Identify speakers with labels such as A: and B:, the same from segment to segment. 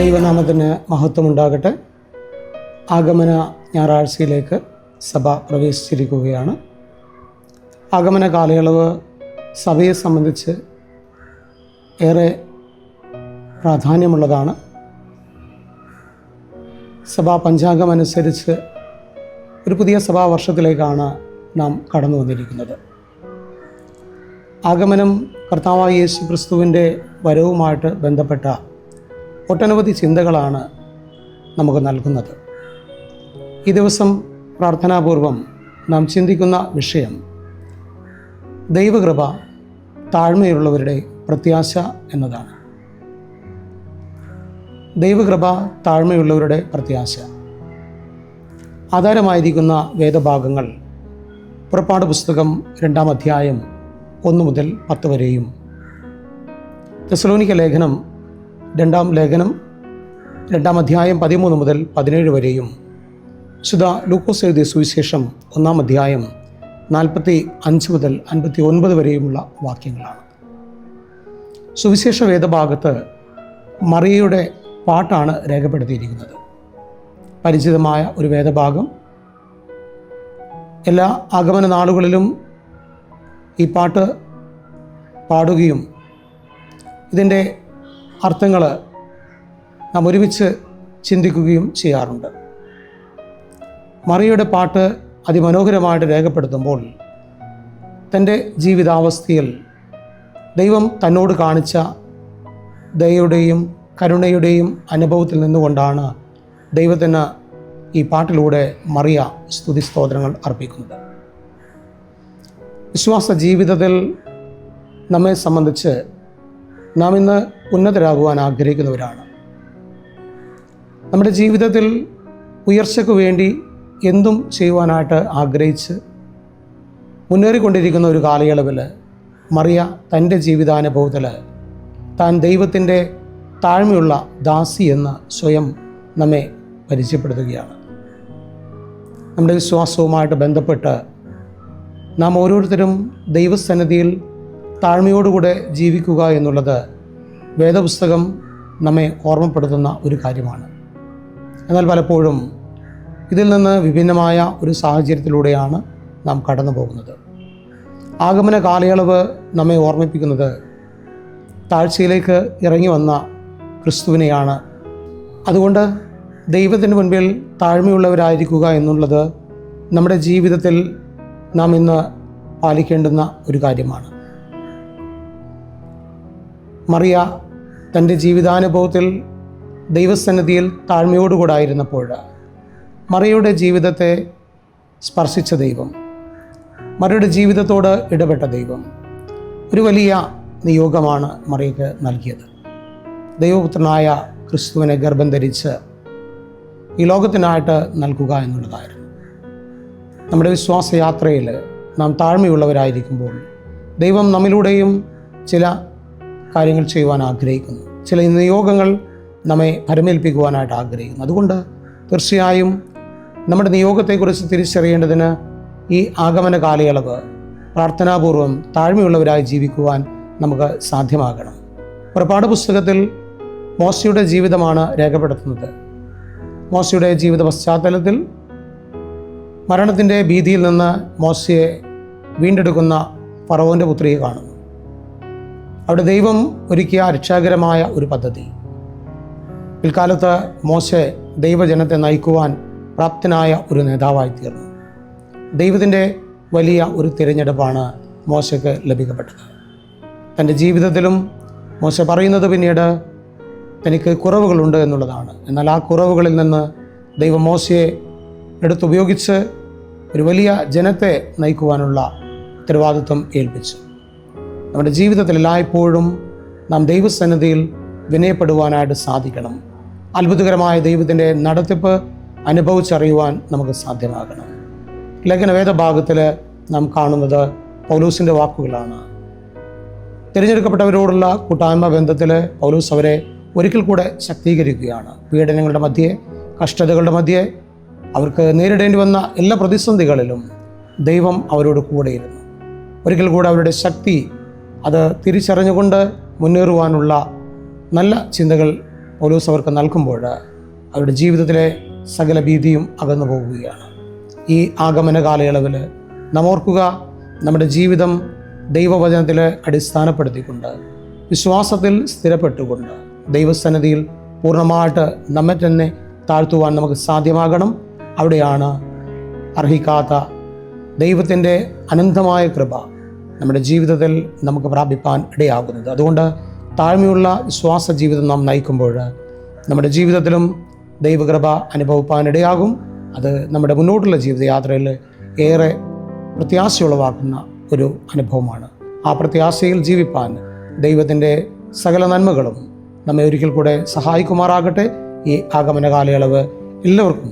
A: ദൈവനാമത്തിന് മഹത്വമുണ്ടാകട്ടെ. ആഗമന ഞായറാഴ്ചയിലേക്ക് സഭ പ്രവേശിച്ചിരിക്കുകയാണ്. ആഗമന കാലയളവ് സഭയെ സംബന്ധിച്ച് ഏറെ പ്രാധാന്യമുള്ളതാണ്. സഭാ പഞ്ചാംഗം അനുസരിച്ച് ഒരു പുതിയ സഭാവർഷത്തിലേക്കാണ് നാം കടന്നു വന്നിരിക്കുന്നത്. ആഗമനം കർത്താവായ യേശു ക്രിസ്തുവിൻ്റെ വരവുമായിട്ട് ബന്ധപ്പെട്ട ഒട്ടനവധി ചിന്തകളാണ് നമുക്ക് നൽകുന്നത്. ഈ ദിവസം പ്രാർത്ഥനാപൂർവം നാം ചിന്തിക്കുന്ന വിഷയം ദൈവകൃപ താഴ്മയുള്ളവരുടെ പ്രത്യാശ എന്നതാണ്. ദൈവകൃപ താഴ്മയുള്ളവരുടെ പ്രത്യാശ. ആധാരമായിരിക്കുന്ന വേദഭാഗങ്ങൾ പുറപ്പാട് പുസ്തകം 2-ാം അധ്യായം 1 മുതൽ 10 വരെയും, തെസ്സലോനിക്ക ലേഖനം 2-ാം ലേഖനം 2-ാം അധ്യായം 13 മുതൽ 17 വരെയും, വിശുദ്ധ ലൂക്കോസ് എഴുതിയ സുവിശേഷം 1-ാം അധ്യായം 45 മുതൽ 59 വരെയുമുള്ള വാക്യങ്ങളാണ്. സുവിശേഷ വേദഭാഗത്ത് മറിയയുടെ പാട്ടാണ് രേഖപ്പെടുത്തിയിരിക്കുന്നത്. പരിചിതമായ ഒരു വേദഭാഗം. എല്ലാ ആഗമന നാളുകളിലും ഈ പാട്ട് പാടുകയും ഇതിൻ്റെ അർത്ഥങ്ങൾ നാം ഒരുമിച്ച് ചിന്തിക്കുകയും ചെയ്യാറുണ്ട്. മറിയയുടെ പാട്ട് അതിമനോഹരമായിട്ട് രേഖപ്പെടുത്തുമ്പോൾ തൻ്റെ ജീവിതാവസ്ഥയിൽ ദൈവം തന്നോട് കാണിച്ച ദയയുടെയും കരുണയുടെയും അനുഭവത്തിൽ നിന്നുകൊണ്ടാണ് ദൈവത്തിന് ഈ പാട്ടിലൂടെ മറിയ സ്തുതിസ്തോത്രങ്ങൾ അർപ്പിക്കുന്നത്. വിശ്വാസ ജീവിതത്തിൽ നമ്മെ സംബന്ധിച്ച് നാം ഇന്ന് ഉന്നതരാകുവാൻ ആഗ്രഹിക്കുന്നവരാണ്. നമ്മുടെ ജീവിതത്തിൽ ഉയർച്ചയ്ക്ക് വേണ്ടി എന്തും ചെയ്യുവാനായിട്ട് ആഗ്രഹിച്ച് മുന്നേറിക്കൊണ്ടിരിക്കുന്ന ഒരു കാലയളവിൽ മറിയ തൻ്റെ ജീവിതാനുഭവത്തിൽ താൻ ദൈവത്തിൻ്റെ താഴ്മയുള്ള ദാസി എന്ന് സ്വയം നമ്മെ പരിചയപ്പെടുത്തുകയാണ്. നമ്മുടെ വിശ്വാസവുമായിട്ട് ബന്ധപ്പെട്ട് നാം ഓരോരുത്തരും ദൈവസന്നിധിയിൽ താഴ്മയോടുകൂടെ ജീവിക്കുക എന്നുള്ളത് വേദപുസ്തകം നമ്മെ ഓർമ്മപ്പെടുത്തുന്ന ഒരു കാര്യമാണ്. എന്നാൽ പലപ്പോഴും ഇതിൽ നിന്ന് വിഭിന്നമായ ഒരു സാഹചര്യത്തിലൂടെയാണ് നാം കടന്നു പോകുന്നത്. ആഗമന കാലയളവ് നമ്മെ ഓർമ്മിപ്പിക്കുന്നത് താഴ്ചയിലേക്ക് ഇറങ്ങി വന്ന ക്രിസ്തുവിനെയാണ്. അതുകൊണ്ട് ദൈവത്തിന് മുൻപിൽ താഴ്മയുള്ളവരായിരിക്കുക എന്നുള്ളത് നമ്മുടെ ജീവിതത്തിൽ നാം ഇന്ന് പാലിക്കേണ്ടുന്ന ഒരു കാര്യമാണ്. മറിയ തൻ്റെ ജീവിതാനുഭവത്തിൽ ദൈവസന്നിധിയിൽ താഴ്മയോടുകൂടായിരുന്നപ്പോൾ മറിയയുടെ ജീവിതത്തെ സ്പർശിച്ച ദൈവം, മറിയയുടെ ജീവിതത്തോട് ഇടപെട്ട ദൈവം ഒരു വലിയ നിയോഗമാണ് മറിയയ്ക്ക് നൽകിയത്. ദൈവപുത്രനായ ക്രിസ്തുവിനെ ഗർഭം ധരിച്ച് ഈ ലോകത്തിനായിട്ട് നൽകുക എന്നുള്ളതായിരുന്നു. നമ്മുടെ വിശ്വാസയാത്രയിൽ നാം താഴ്മയുള്ളവരായിരിക്കുമ്പോൾ ദൈവം നമ്മിലൂടെയും ചില കാര്യങ്ങൾ ചെയ്യുവാൻ ആഗ്രഹിക്കുന്നു. ചില നിയോഗങ്ങൾ നമ്മെ പരമേൽപ്പിക്കുവാനായിട്ട് ആഗ്രഹിക്കുന്നു. അതുകൊണ്ട് തീർച്ചയായും നമ്മുടെ നിയോഗത്തെക്കുറിച്ച് തിരിച്ചറിയേണ്ടതിന് ഈ ആഗമന കാലയളവ് പ്രാർത്ഥനാപൂർവം താഴ്മയുള്ളവരായി ജീവിക്കുവാൻ നമുക്ക് സാധ്യമാകണം. പുറപ്പാട് പുസ്തകത്തിൽ മോശയുടെ ജീവിതമാണ് രേഖപ്പെടുത്തുന്നത്. മോശയുടെ ജീവിത പശ്ചാത്തലത്തിൽ മരണത്തിൻ്റെ ഭീതിയിൽ നിന്ന് മോശയെ വീണ്ടെടുക്കുന്ന ഫറവോൻ്റെ പുത്രിയെ കാണുന്നു. അവിടെ ദൈവം ഒരുക്കിയ രക്ഷാകരമായ ഒരു പദ്ധതി. പിൽക്കാലത്ത് മോശെ ദൈവജനത്തെ നയിക്കുവാൻ പ്രാപ്തനായ ഒരു നേതാവായി തീർന്നു. ദൈവത്തിൻ്റെ വലിയ ഒരു തിരഞ്ഞെടുപ്പാണ് മോശയ്ക്ക് ലഭിക്കപ്പെട്ടത്. തൻ്റെ ജീവിതത്തിലും മോശ പറയുന്നത് പിന്നീട് തനിക്ക് കുറവുകളുണ്ട് എന്നുള്ളതാണ്. എന്നാൽ ആ കുറവുകളിൽ നിന്ന് ദൈവം മോശയെ എടുത്തുപയോഗിച്ച് ഒരു വലിയ ജനത്തെ നയിക്കുവാനുള്ള ഉത്തരവാദിത്വം ഏൽപ്പിച്ചു. നമ്മുടെ ജീവിതത്തിൽ എല്ലായ്പ്പോഴും നാം ദൈവസന്നിധിയിൽ വിനയപ്പെടുവാനായിട്ട് സാധിക്കണം. അത്ഭുതകരമായ ദൈവത്തിൻ്റെ നടത്തിപ്പ് അനുഭവിച്ചറിയുവാൻ നമുക്ക് സാധ്യമാകണം. ലേഖനവേദഭാഗത്തിൽ നാം കാണുന്നത് പൗലോസിൻ്റെ വാക്കുകളാണ്. തിരഞ്ഞെടുക്കപ്പെട്ടവരോടുള്ള കൂട്ടായ്മ ബന്ധത്തിൽ പൗലോസ് അവരെ ഒരിക്കൽ കൂടെ ശക്തീകരിക്കുകയാണ്. പീഡനങ്ങളുടെ മധ്യേ, കഷ്ടതകളുടെ മധ്യേ, അവർക്ക് നേരിടേണ്ടി വന്ന എല്ലാ പ്രതിസന്ധികളിലും ദൈവം അവരോട് കൂടെയിരുന്നു. ഒരിക്കൽ കൂടെ അവരുടെ ശക്തി അത് തിരിച്ചറിഞ്ഞുകൊണ്ട് മുന്നേറുവാനുള്ള നല്ല ചിന്തകൾ പൗലോസ് അവർക്ക് നൽകുമ്പോൾ അവരുടെ ജീവിതത്തിലെ സകല ഭീതിയും അകന്നു പോകുകയാണ്. ഈ ആഗമന കാലയളവിൽ നാം ഓർക്കുക, നമ്മുടെ ജീവിതം ദൈവവചനത്തിൽ അടിസ്ഥാനപ്പെടുത്തിക്കൊണ്ട് വിശ്വാസത്തിൽ സ്ഥിരപ്പെട്ടുകൊണ്ട് ദൈവസന്നിധിയിൽ പൂർണ്ണമായിട്ട് നമ്മെ തന്നെ താഴ്ത്തുവാൻ നമുക്ക് സാധ്യമാകണം. അവിടെയാണ് അർഹിക്കാത്ത ദൈവത്തിൻ്റെ അനന്തമായ കൃപ നമ്മുടെ ജീവിതത്തിൽ നമുക്ക് പ്രാപിപ്പാൻ ഇടയാകുന്നത്. അതുകൊണ്ട് താഴ്മയുള്ള വിശ്വാസ ജീവിതം നാം നയിക്കുമ്പോൾ നമ്മുടെ ജീവിതത്തിലും ദൈവകൃപ അനുഭവിപ്പാൻ ഇടയാകും. അത് നമ്മുടെ മുന്നോട്ടുള്ള ജീവിതയാത്രയിൽ ഏറെ പ്രത്യാശയുളവാക്കുന്ന ഒരു അനുഭവമാണ്. ആ പ്രത്യാശയിൽ ജീവിപ്പാൻ ദൈവത്തിൻ്റെ സകല നന്മകളും നമ്മെ ഒരിക്കൽ കൂടെ സഹായിക്കുമാറാകട്ടെ. ഈ ആഗമന കാലയളവ് എല്ലാവർക്കും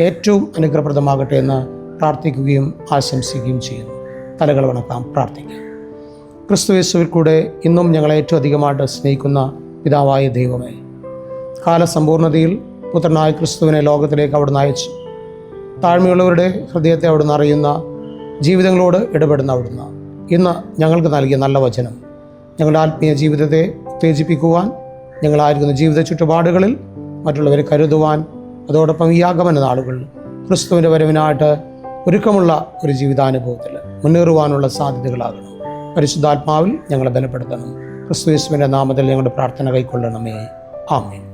A: ഏറ്റവും അനുഗ്രഹപ്രദമാകട്ടെ എന്ന് പ്രാർത്ഥിക്കുകയും ആശംസിക്കുകയും ചെയ്യുന്നു. തലകൾ വണക്കാം, പ്രാർത്ഥിക്കാം. ക്രിസ്തുയേശുവിൽ കൂടെ ഇന്നും ഞങ്ങളെ ഏറ്റവും അധികമായിട്ട് സ്നേഹിക്കുന്ന പിതാവായ ദൈവമേ, കാലസമ്പൂർണതയിൽ പുത്രനായ ക്രിസ്തുവിനെ ലോകത്തിലേക്ക് അവിടുന്ന് അയച്ചു. താഴ്മയുള്ളവരുടെ ഹൃദയത്തെ അവിടുന്ന് അറിയുന്ന, ജീവിതങ്ങളോട് ഇടപെടുന്ന അവിടുന്ന് ഇന്ന് ഞങ്ങൾക്ക് നൽകിയ നല്ല വചനം ഞങ്ങളുടെ ആത്മീയ ജീവിതത്തെ ഉത്തേജിപ്പിക്കുവാൻ, ഞങ്ങളായിരിക്കുന്ന ജീവിത ചുറ്റുപാടുകളിൽ മറ്റുള്ളവരെ കരുതുവാൻ, അതോടൊപ്പം ഈ ആഗമന നാളുകളിൽ ക്രിസ്തുവിൻ്റെ വരവിനായിട്ട് ഒരുക്കമുള്ള ഒരു ജീവിതാനുഭവത്തിൽ മുന്നേറുവാനുള്ള സാധ്യതകളാകണം. പരിശുദ്ധാത്മാവിൽ ഞങ്ങളെ ബലപ്പെടുത്തണം. ക്രിസ്തു യേശുവിൻ്റെ നാമത്തിൽ ഞങ്ങളുടെ പ്രാർത്ഥന കൈക്കൊള്ളണമേ. ആമേൻ.